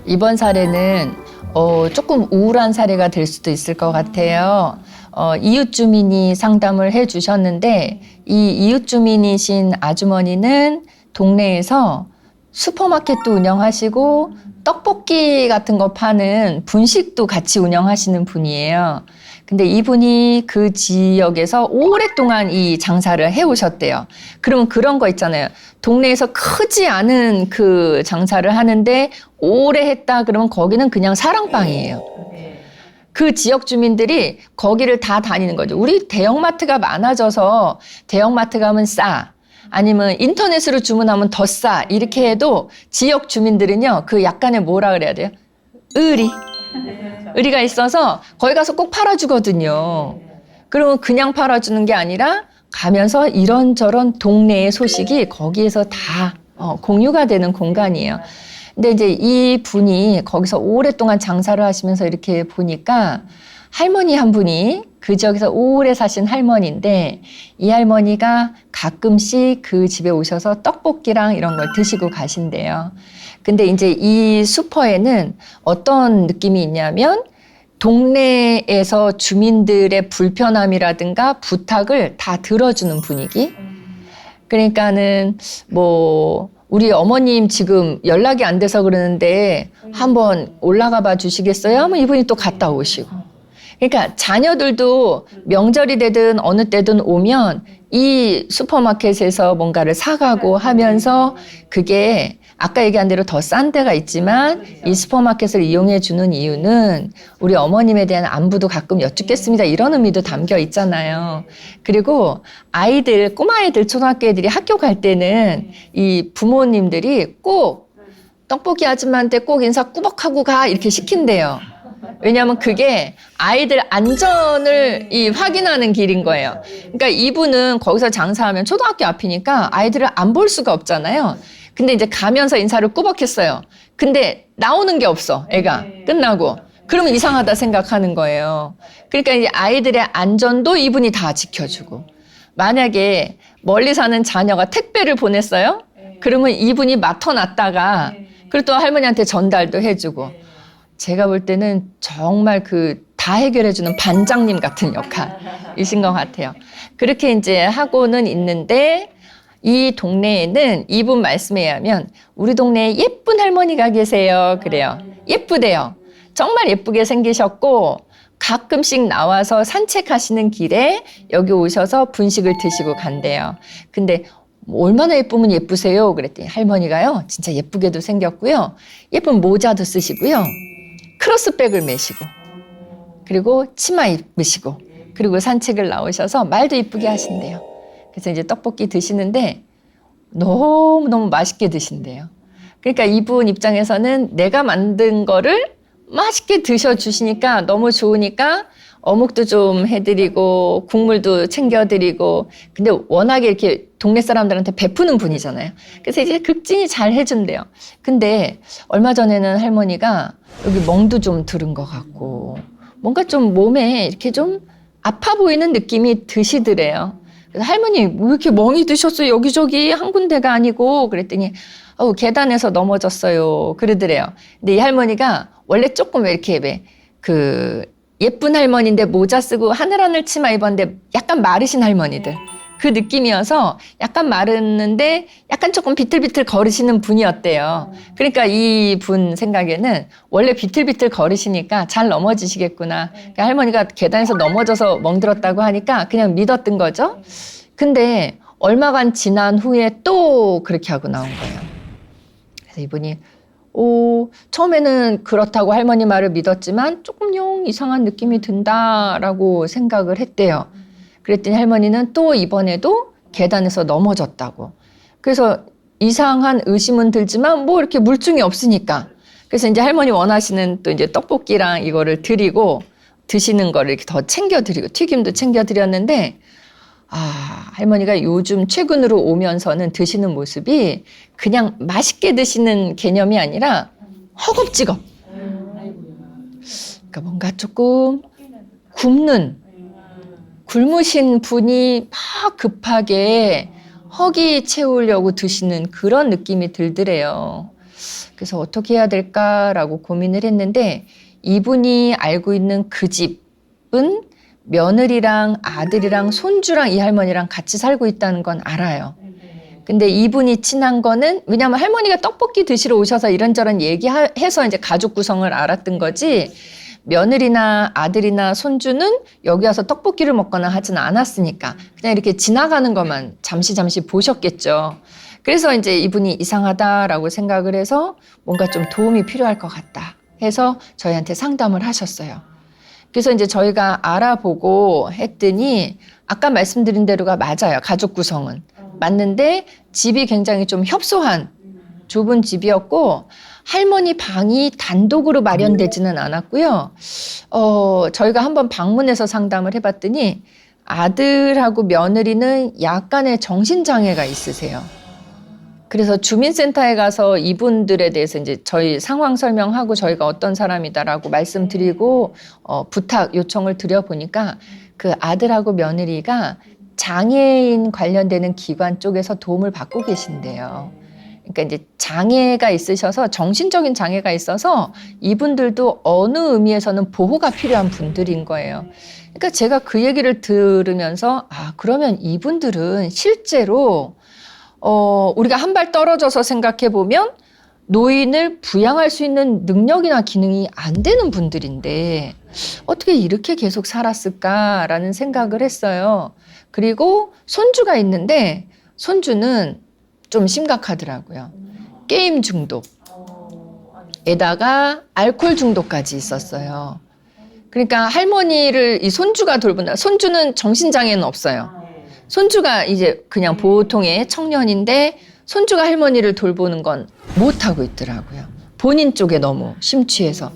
이번 사례는 조금 우울한 사례가 될 수도 있을 것 같아요. 이웃 주민이 상담을 해 주셨는데 이 이웃 주민이신 아주머니는 동네에서 슈퍼마켓도 운영하시고 떡볶이 같은 거 파는 분식도 같이 운영하시는 분이에요. 근데 이분이 그 지역에서 오랫동안 이 장사를 해오셨대요. 그러면 그런 거 있잖아요. 동네에서 크지 않은 그 장사를 하는데 오래 했다 그러면 거기는 그냥 사랑방이에요. 그 지역 주민들이 거기를 다 다니는 거죠. 우리 대형마트가 많아져서 대형마트 가면 싸. 아니면 인터넷으로 주문하면 더 싸. 이렇게 해도 지역 주민들은요. 그 약간의 뭐라 그래야 돼요? 의리가 있어서 거기 가서 꼭 팔아주거든요. 그러면 그냥 팔아주는 게 아니라 가면서 이런저런 동네의 소식이 거기에서 다 공유가 되는 공간이에요. 근데 이제 이 분이 거기서 오랫동안 장사를 하시면서 이렇게 보니까 할머니 한 분이 그 지역에서 오래 사신 할머니인데 이 할머니가 가끔씩 그 집에 오셔서 떡볶이랑 이런 걸 드시고 가신대요. 근데 이제 이 슈퍼에는 어떤 느낌이 있냐면 동네에서 주민들의 불편함이라든가 부탁을 다 들어주는 분위기. 그러니까는 뭐 우리 어머님 지금 연락이 안 돼서 그러는데 한번 올라가 봐 주시겠어요? 하면 이분이 또 갔다 오시고. 그러니까 자녀들도 명절이 되든 어느 때든 오면 이 슈퍼마켓에서 뭔가를 사가고 하면서 그게 아까 얘기한 대로 더 싼 데가 있지만 이 슈퍼마켓을 이용해 주는 이유는 우리 어머님에 대한 안부도 가끔 여쭙겠습니다. 이런 의미도 담겨 있잖아요. 그리고 아이들, 꼬마애들, 초등학교 애들이 학교 갈 때는 이 부모님들이 꼭 떡볶이 아줌마한테 꼭 인사 꾸벅하고 가 이렇게 시킨대요. 왜냐하면 그게 아이들 안전을 확인하는 길인 거예요. 그러니까 이분은 거기서 장사하면 초등학교 앞이니까 아이들을 안 볼 수가 없잖아요. 근데 이제 가면서 인사를 꾸벅했어요. 근데 나오는 게 없어, 애가. 끝나고. 그러면 이상하다 생각하는 거예요. 그러니까 이제 아이들의 안전도 이분이 다 지켜주고. 만약에 멀리 사는 자녀가 택배를 보냈어요? 그러면 이분이 맡아놨다가 그리고 또 할머니한테 전달도 해주고. 제가 볼 때는 정말 다 해결해주는 반장님 같은 역할이신 것 같아요. 그렇게 이제 하고는 있는데 이 동네에는 이분 말씀에 의하면 우리 동네에 예쁜 할머니가 계세요. 그래요. 예쁘대요. 정말 예쁘게 생기셨고 가끔씩 나와서 산책하시는 길에 여기 오셔서 분식을 드시고 간대요. 근데 얼마나 예쁘면 예쁘세요? 그랬더니 할머니가요. 진짜 예쁘게도 생겼고요. 예쁜 모자도 쓰시고요. 크로스백을 매시고 그리고 치마 입으시고 그리고 산책을 나오셔서 말도 이쁘게 하신대요. 그래서 이제 떡볶이 드시는데 너무너무 맛있게 드신대요. 그러니까 이분 입장에서는 내가 만든 거를 맛있게 드셔주시니까 너무 좋으니까 어묵도 좀 해드리고 국물도 챙겨드리고 근데 워낙에 이렇게 동네 사람들한테 베푸는 분이잖아요. 그래서 이제 극진히 잘 해준대요. 근데 얼마 전에는 할머니가 여기 멍도 좀 들은 것 같고 뭔가 좀 몸에 이렇게 좀 아파 보이는 느낌이 드시더래요. 그래서 할머니 왜 이렇게 멍이 드셨어요? 여기저기 한 군데가 아니고 그랬더니 계단에서 넘어졌어요. 그러더래요. 근데 이 할머니가 원래 조금 이렇게 예쁜 할머니인데 모자 쓰고 하늘하늘 치마 입었는데 약간 마르신 할머니들. 그 느낌이어서 약간 마르는데 약간 조금 비틀비틀 거리시는 분이었대요. 그러니까 이 분 생각에는 원래 비틀비틀 거리시니까 잘 넘어지시겠구나. 그러니까 할머니가 계단에서 넘어져서 멍들었다고 하니까 그냥 믿었던 거죠. 근데 얼마간 지난 후에 또 그렇게 하고 나온 거예요. 그래서 이분이 처음에는 그렇다고 할머니 말을 믿었지만 조금 영 이상한 느낌이 든다라고 생각을 했대요. 그랬더니 할머니는 또 이번에도 계단에서 넘어졌다고. 그래서 이상한 의심은 들지만 뭐 이렇게 물증이 없으니까. 그래서 이제 할머니 원하시는 또 이제 떡볶이랑 이거를 드리고 드시는 거를 이렇게 더 챙겨드리고 튀김도 챙겨드렸는데 할머니가 요즘 최근으로 오면서는 드시는 모습이 그냥 맛있게 드시는 개념이 아니라 허겁지겁. 그러니까 뭔가 조금 굶으신 분이 막 급하게 허기 채우려고 드시는 그런 느낌이 들더래요. 그래서 어떻게 해야 될까라고 고민을 했는데 이분이 알고 있는 그 집은 며느리랑 아들이랑 손주랑 이 할머니랑 같이 살고 있다는 건 알아요. 근데 이분이 친한 거는 왜냐하면 할머니가 떡볶이 드시러 오셔서 이런저런 얘기해서 이제 가족 구성을 알았던 거지 며느리나 아들이나 손주는 여기 와서 떡볶이를 먹거나 하진 않았으니까 그냥 이렇게 지나가는 것만 잠시 보셨겠죠. 그래서 이제 이분이 이상하다라고 생각을 해서 뭔가 좀 도움이 필요할 것 같다 해서 저희한테 상담을 하셨어요. 그래서 이제 저희가 알아보고 했더니 아까 말씀드린 대로가 맞아요. 가족 구성은. 맞는데 집이 굉장히 좀 협소한 좁은 집이었고 할머니 방이 단독으로 마련되지는 않았고요. 저희가 한번 방문해서 상담을 해봤더니 아들하고 며느리는 약간의 정신장애가 있으세요. 그래서 주민센터에 가서 이분들에 대해서 이제 저희 상황 설명하고 저희가 어떤 사람이다라고 말씀드리고 부탁 요청을 드려보니까 그 아들하고 며느리가 장애인 관련되는 기관 쪽에서 도움을 받고 계신데요. 그러니까 이제 장애가 있으셔서 정신적인 장애가 있어서 이분들도 어느 의미에서는 보호가 필요한 분들인 거예요. 그러니까 제가 그 얘기를 들으면서 그러면 이분들은 실제로 우리가 한 발 떨어져서 생각해 보면 노인을 부양할 수 있는 능력이나 기능이 안 되는 분들인데 어떻게 이렇게 계속 살았을까라는 생각을 했어요. 그리고 손주가 있는데 손주는 좀 심각하더라고요. 게임 중독에다가 알코올 중독까지 있었어요. 그러니까 할머니를 이 손주가 돌본다. 손주는 정신장애는 없어요. 손주가 이제 그냥 보통의 청년인데 손주가 할머니를 돌보는 건 못하고 있더라고요. 본인 쪽에 너무 심취해서.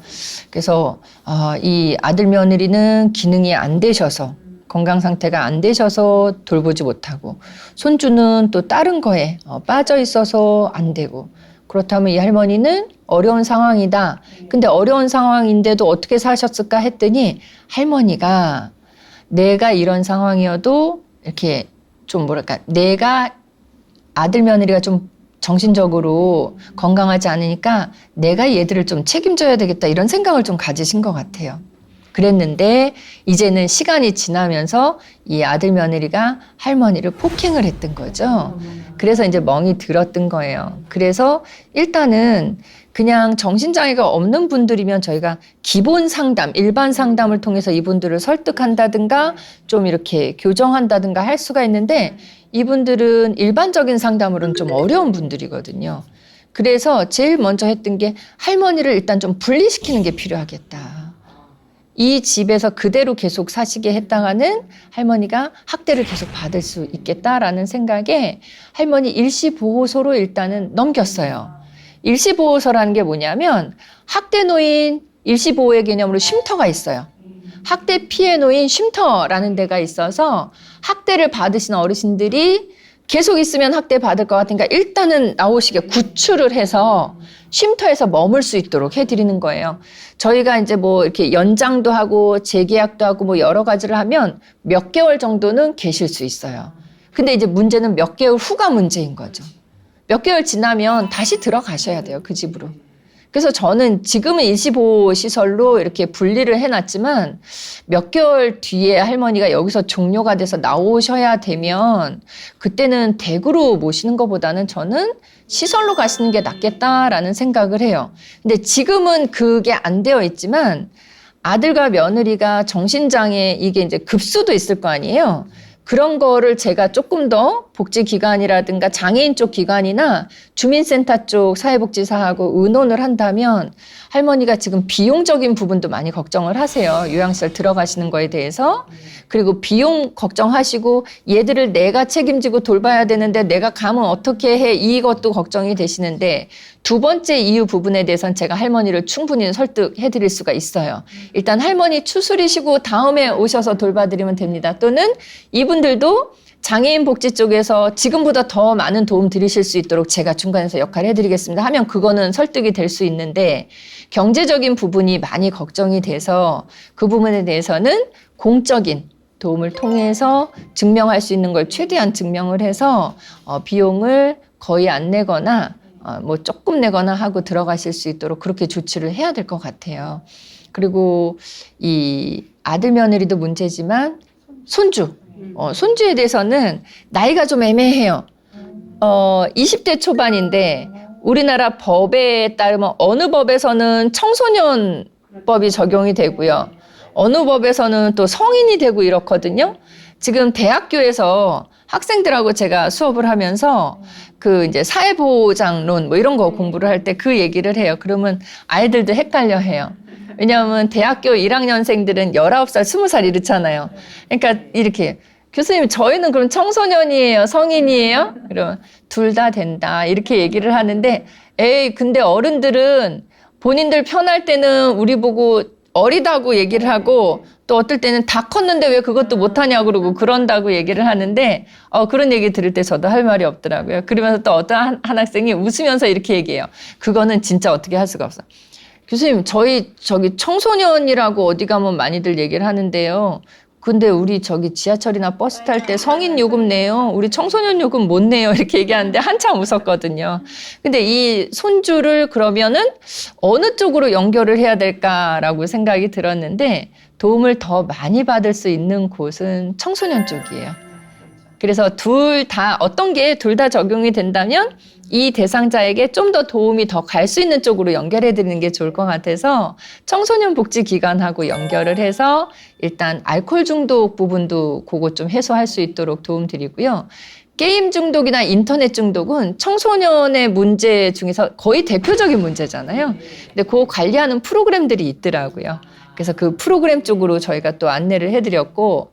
그래서 이 아들 며느리는 기능이 안 되셔서 건강 상태가 안 되셔서 돌보지 못하고 손주는 또 다른 거에 빠져 있어서 안 되고 그렇다면 이 할머니는 어려운 상황이다. 근데 어려운 상황인데도 어떻게 사셨을까 했더니 할머니가 내가 이런 상황이어도 이렇게 좀 내가 아들 며느리가 좀 정신적으로 건강하지 않으니까 내가 얘들을 좀 책임져야 되겠다 이런 생각을 좀 가지신 것 같아요. 그랬는데 이제는 시간이 지나면서 이 아들 며느리가 할머니를 폭행을 했던 거죠. 그래서 이제 멍이 들었던 거예요. 그래서 일단은 그냥 정신장애가 없는 분들이면 저희가 기본 상담, 일반 상담을 통해서 이분들을 설득한다든가 좀 이렇게 교정한다든가 할 수가 있는데 이분들은 일반적인 상담으로는 좀 어려운 분들이거든요. 그래서 제일 먼저 했던 게 할머니를 일단 좀 분리시키는 게 필요하겠다. 이 집에서 그대로 계속 사시게 했다가는 할머니가 학대를 계속 받을 수 있겠다라는 생각에 할머니 일시보호소로 일단은 넘겼어요. 일시보호소라는 게 뭐냐면 학대 노인 일시보호의 개념으로 쉼터가 있어요. 학대 피해 노인 쉼터라는 데가 있어서 학대를 받으신 어르신들이 계속 있으면 학대 받을 것 같으니까 일단은 나오시게 구출을 해서 쉼터에서 머물 수 있도록 해드리는 거예요. 저희가 이제 뭐 이렇게 연장도 하고 재계약도 하고 뭐 여러 가지를 하면 몇 개월 정도는 계실 수 있어요. 근데 이제 문제는 몇 개월 후가 문제인 거죠. 몇 개월 지나면 다시 들어가셔야 돼요, 그 집으로. 그래서 저는 지금은 일시보호 시설로 이렇게 분리를 해놨지만 몇 개월 뒤에 할머니가 여기서 종료가 돼서 나오셔야 되면 그때는 댁으로 모시는 것보다는 저는 시설로 가시는 게 낫겠다라는 생각을 해요. 근데 지금은 그게 안 되어 있지만 아들과 며느리가 정신장애 이게 이제 급수도 있을 거 아니에요. 그런 거를 제가 조금 더 복지기관이라든가 장애인 쪽 기관이나 주민센터 쪽 사회복지사하고 의논을 한다면 할머니가 지금 비용적인 부분도 많이 걱정을 하세요. 요양시설 들어가시는 거에 대해서. 그리고 비용 걱정하시고 얘들을 내가 책임지고 돌봐야 되는데 내가 가면 어떻게 해 이것도 걱정이 되시는데 두 번째 이유 부분에 대해서는 제가 할머니를 충분히 설득해 드릴 수가 있어요. 일단 할머니 추스리시고 다음에 오셔서 돌봐드리면 됩니다. 또는 이분들도 장애인 복지 쪽에서 지금보다 더 많은 도움 드리실 수 있도록 제가 중간에서 역할을 해드리겠습니다 하면 그거는 설득이 될 수 있는데 경제적인 부분이 많이 걱정이 돼서 그 부분에 대해서는 공적인 도움을 통해서 증명할 수 있는 걸 최대한 증명을 해서 비용을 거의 안 내거나 뭐 조금 내거나 하고 들어가실 수 있도록 그렇게 조치를 해야 될 것 같아요. 그리고 이 아들 며느리도 문제지만 손주에 대해서는 나이가 좀 애매해요. 20대 초반인데 우리나라 법에 따르면 어느 법에서는 청소년법이 적용이 되고요. 어느 법에서는 또 성인이 되고 이렇거든요. 지금 대학교에서 학생들하고 제가 수업을 하면서 그 이제 사회보장론 뭐 이런 거 공부를 할 때 그 얘기를 해요. 그러면 아이들도 헷갈려 해요. 왜냐하면 대학교 1학년생들은 19살, 20살 이렇잖아요. 그러니까 이렇게 교수님 저희는 그럼 청소년이에요? 성인이에요? 그러면 둘 다 된다 이렇게 얘기를 하는데 에이 근데 어른들은 본인들 편할 때는 우리 보고 어리다고 얘기를 하고 또 어떨 때는 다 컸는데 왜 그것도 못하냐고 그러고 그런다고 얘기를 하는데 그런 얘기 들을 때 저도 할 말이 없더라고요. 그러면서 또 어떤 한 학생이 웃으면서 이렇게 얘기해요. 그거는 진짜 어떻게 할 수가 없어. 교수님 저희 저기 청소년이라고 어디 가면 많이들 얘기를 하는데요. 근데 우리 저기 지하철이나 버스 탈 때 성인 요금 내요. 우리 청소년 요금 못 내요. 이렇게 얘기하는데 한참 웃었거든요. 근데 이 손주를 그러면은 어느 쪽으로 연결을 해야 될까라고 생각이 들었는데 도움을 더 많이 받을 수 있는 곳은 청소년 쪽이에요. 그래서 둘 다 어떤 게 둘 다 적용이 된다면 이 대상자에게 좀 더 도움이 더 갈 수 있는 쪽으로 연결해 드리는 게 좋을 것 같아서 청소년 복지기관하고 연결을 해서 일단 알코올 중독 부분도 그거 좀 해소할 수 있도록 도움 드리고요. 게임 중독이나 인터넷 중독은 청소년의 문제 중에서 거의 대표적인 문제잖아요. 근데 그거 관리하는 프로그램들이 있더라고요. 그래서 그 프로그램 쪽으로 저희가 또 안내를 해드렸고,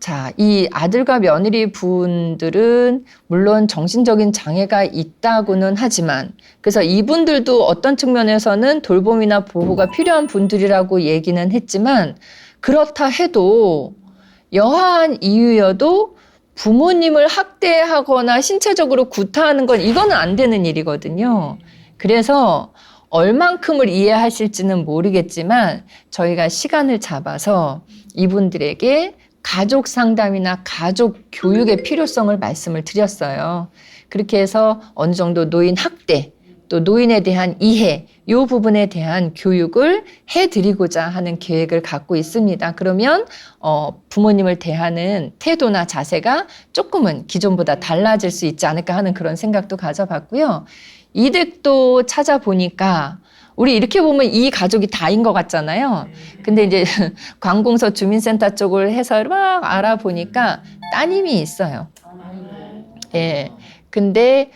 자, 이 아들과 며느리 분들은 물론 정신적인 장애가 있다고는 하지만, 그래서 이분들도 어떤 측면에서는 돌봄이나 보호가 필요한 분들이라고 얘기는 했지만, 그렇다 해도 여하한 이유여도 부모님을 학대하거나 신체적으로 구타하는 건 이거는 안 되는 일이거든요. 그래서 얼만큼을 이해하실지는 모르겠지만 저희가 시간을 잡아서 이분들에게 가족 상담이나 가족 교육의 필요성을 말씀을 드렸어요. 그렇게 해서 어느 정도 노인 학대, 또 노인에 대한 이해, 이 부분에 대한 교육을 해드리고자 하는 계획을 갖고 있습니다. 그러면 부모님을 대하는 태도나 자세가 조금은 기존보다 달라질 수 있지 않을까 하는 그런 생각도 가져봤고요. 이댁도 찾아보니까 우리 이렇게 보면 이 가족이 다인 것 같잖아요. 근데 이제 관공서 주민센터 쪽을 해서 막 알아보니까 따님이 있어요. 예. 근데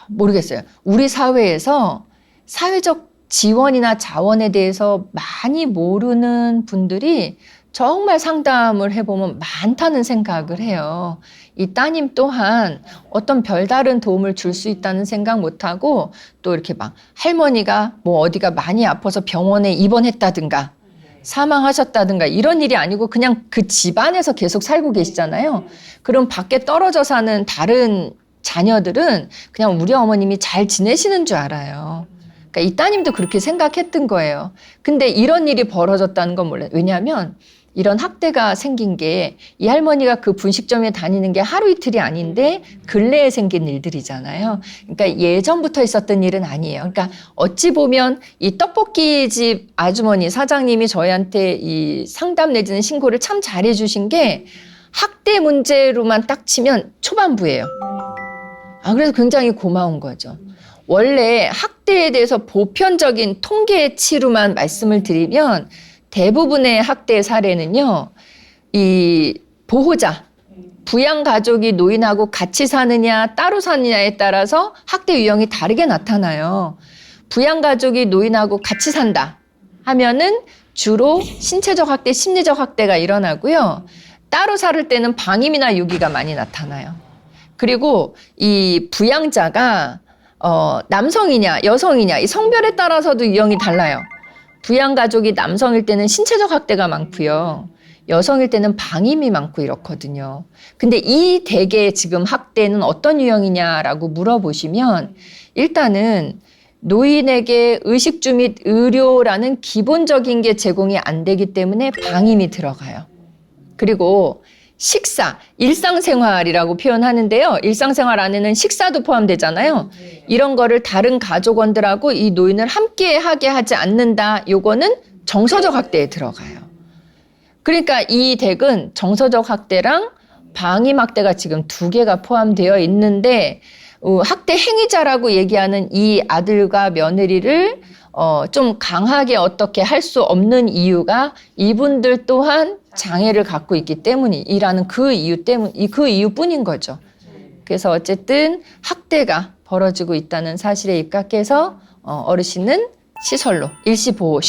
모르겠어요. 우리 사회에서 사회적 지원이나 자원에 대해서 많이 모르는 분들이 정말 상담을 해보면 많다는 생각을 해요. 이 따님 또한 어떤 별다른 도움을 줄 수 있다는 생각 못하고 또 이렇게 막 할머니가 뭐 어디가 많이 아파서 병원에 입원했다든가 사망하셨다든가 이런 일이 아니고 그냥 그 집안에서 계속 살고 계시잖아요. 그럼 밖에 떨어져 사는 다른 자녀들은 그냥 우리 어머님이 잘 지내시는 줄 알아요. 그러니까 이 따님도 그렇게 생각했던 거예요. 근데 이런 일이 벌어졌다는 건 몰라요. 왜냐하면 이런 학대가 생긴 게 이 할머니가 그 분식점에 다니는 게 하루 이틀이 아닌데 근래에 생긴 일들이잖아요. 그러니까 예전부터 있었던 일은 아니에요. 그러니까 어찌 보면 이 떡볶이 집 아주머니 사장님이 저희한테 이 상담 내지는 신고를 참 잘해 주신 게 학대 문제로만 딱 치면 초반부예요. 그래서 굉장히 고마운 거죠. 원래 학대에 대해서 보편적인 통계치로만 말씀을 드리면 대부분의 학대 사례는요, 이 보호자, 부양가족이 노인하고 같이 사느냐, 따로 사느냐에 따라서 학대 유형이 다르게 나타나요. 부양가족이 노인하고 같이 산다 하면은 주로 신체적 학대, 심리적 학대가 일어나고요. 따로 살 때는 방임이나 유기가 많이 나타나요. 그리고 이 부양자가 남성이냐, 여성이냐, 이 성별에 따라서도 유형이 달라요. 부양가족이 남성일 때는 신체적 학대가 많고요. 여성일 때는 방임이 많고 이렇거든요. 근데 이 대개 지금 학대는 어떤 유형이냐라고 물어보시면 일단은 노인에게 의식주 및 의료라는 기본적인 게 제공이 안 되기 때문에 방임이 들어가요. 그리고 식사, 일상생활이라고 표현하는데요. 일상생활 안에는 식사도 포함되잖아요. 이런 거를 다른 가족원들하고 이 노인을 함께 하게 하지 않는다. 요거는 정서적 학대에 들어가요. 그러니까 이 댁은 정서적 학대랑 방임 학대가 지금 두 개가 포함되어 있는데 학대 행위자라고 얘기하는 이 아들과 며느리를 좀 강하게 어떻게 할 수 없는 이유가 이분들 또한 장애를 갖고 있기 때문이라는 그 이유뿐인 거죠. 그래서 어쨌든 학대가 벌어지고 있다는 사실에 입각해서 어르신은 시설로 일시보호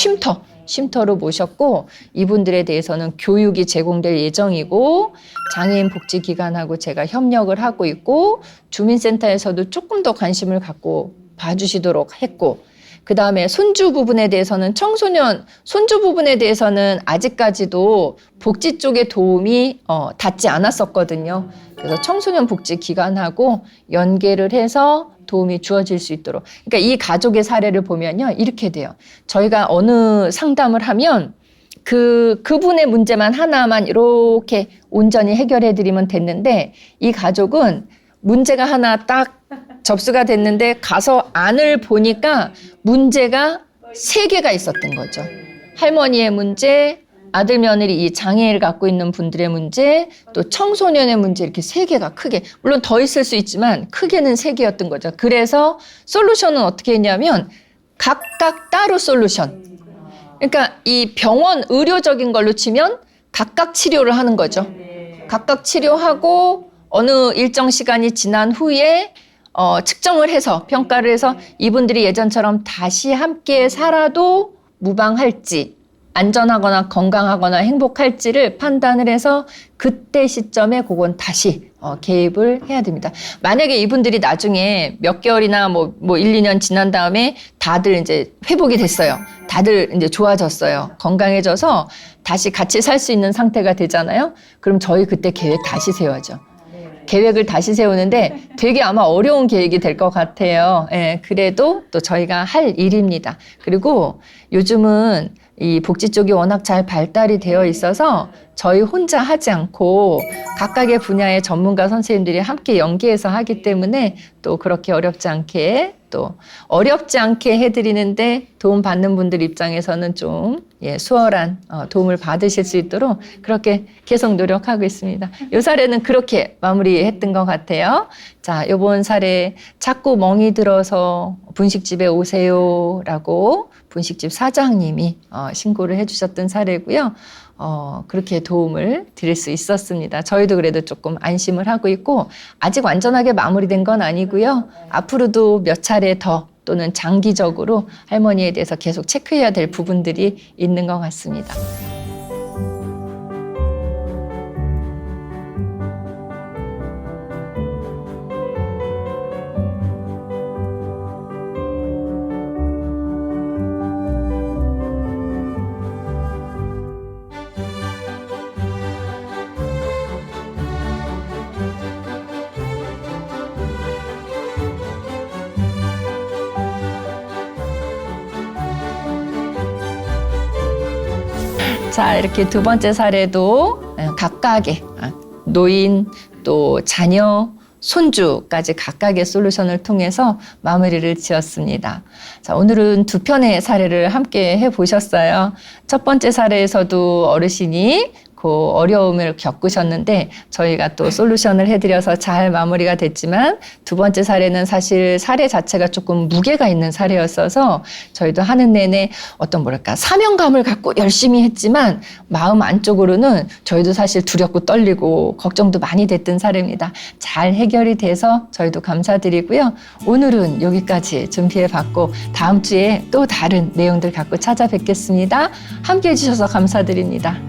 쉼터로 모셨고 이분들에 대해서는 교육이 제공될 예정이고 장애인 복지기관하고 제가 협력을 하고 있고 주민센터에서도 조금 더 관심을 갖고 봐주시도록 했고 그 다음에 손주 부분에 대해서는 손주 부분에 대해서는 아직까지도 복지 쪽의 도움이 닿지 않았었거든요. 그래서 청소년 복지기관하고 연계를 해서 도움이 주어질 수 있도록. 그러니까 이 가족의 사례를 보면요. 이렇게 돼요. 저희가 어느 상담을 하면 그분의 문제만 하나만 이렇게 온전히 해결해 드리면 됐는데 이 가족은 문제가 하나 딱 접수가 됐는데 가서 안을 보니까 문제가 3개가 있었던 거죠. 할머니의 문제, 아들, 며느리 이 장애를 갖고 있는 분들의 문제, 또 청소년의 문제 이렇게 3개가 크게, 물론 더 있을 수 있지만 크게는 3개였던 거죠. 그래서 솔루션은 어떻게 했냐면 각각 따로 솔루션. 그러니까 이 병원 의료적인 걸로 치면 각각 치료를 하는 거죠. 각각 치료하고 어느 일정 시간이 지난 후에 측정을 해서 평가를 해서 이분들이 예전처럼 다시 함께 살아도 무방할지 안전하거나 건강하거나 행복할지를 판단을 해서 그때 시점에 그건 다시 개입을 해야 됩니다. 만약에 이분들이 나중에 몇 개월이나 뭐 1, 2년 지난 다음에 다들 이제 회복이 됐어요. 다들 이제 좋아졌어요. 건강해져서 다시 같이 살 수 있는 상태가 되잖아요. 그럼 저희 그때 계획 다시 세워야죠. 계획을 다시 세우는데 되게 아마 어려운 계획이 될 것 같아요. 예, 그래도 또 저희가 할 일입니다. 그리고 요즘은 이 복지 쪽이 워낙 잘 발달이 되어 있어서 저희 혼자 하지 않고 각각의 분야의 전문가 선생님들이 함께 연계해서 하기 때문에 또 그렇게 어렵지 않게 해드리는데 도움 받는 분들 입장에서는 좀 수월한 도움을 받으실 수 있도록 그렇게 계속 노력하고 있습니다. 이 사례는 그렇게 마무리했던 것 같아요. 자, 이번 사례 자꾸 멍이 들어서 분식집에 오세요라고 분식집 사장님이 신고를 해주셨던 사례고요. 그렇게 도움을 드릴 수 있었습니다. 저희도 그래도 조금 안심을 하고 있고 아직 완전하게 마무리된 건 아니고요. 앞으로도 몇 차례 더 또는 장기적으로 할머니에 대해서 계속 체크해야 될 부분들이 있는 것 같습니다. 자, 이렇게 두 번째 사례도 각각의 노인, 또 자녀, 손주까지 각각의 솔루션을 통해서 마무리를 지었습니다. 자, 오늘은 두 편의 사례를 함께 해보셨어요. 첫 번째 사례에서도 어르신이 그 어려움을 겪으셨는데 저희가 또 솔루션을 해드려서 잘 마무리가 됐지만 두 번째 사례는 사실 사례 자체가 조금 무게가 있는 사례였어서 저희도 하는 내내 사명감을 갖고 열심히 했지만 마음 안쪽으로는 저희도 사실 두렵고 떨리고 걱정도 많이 됐던 사례입니다. 잘 해결이 돼서 저희도 감사드리고요. 오늘은 여기까지 준비해봤고 다음 주에 또 다른 내용들 갖고 찾아뵙겠습니다. 함께해 주셔서 감사드립니다.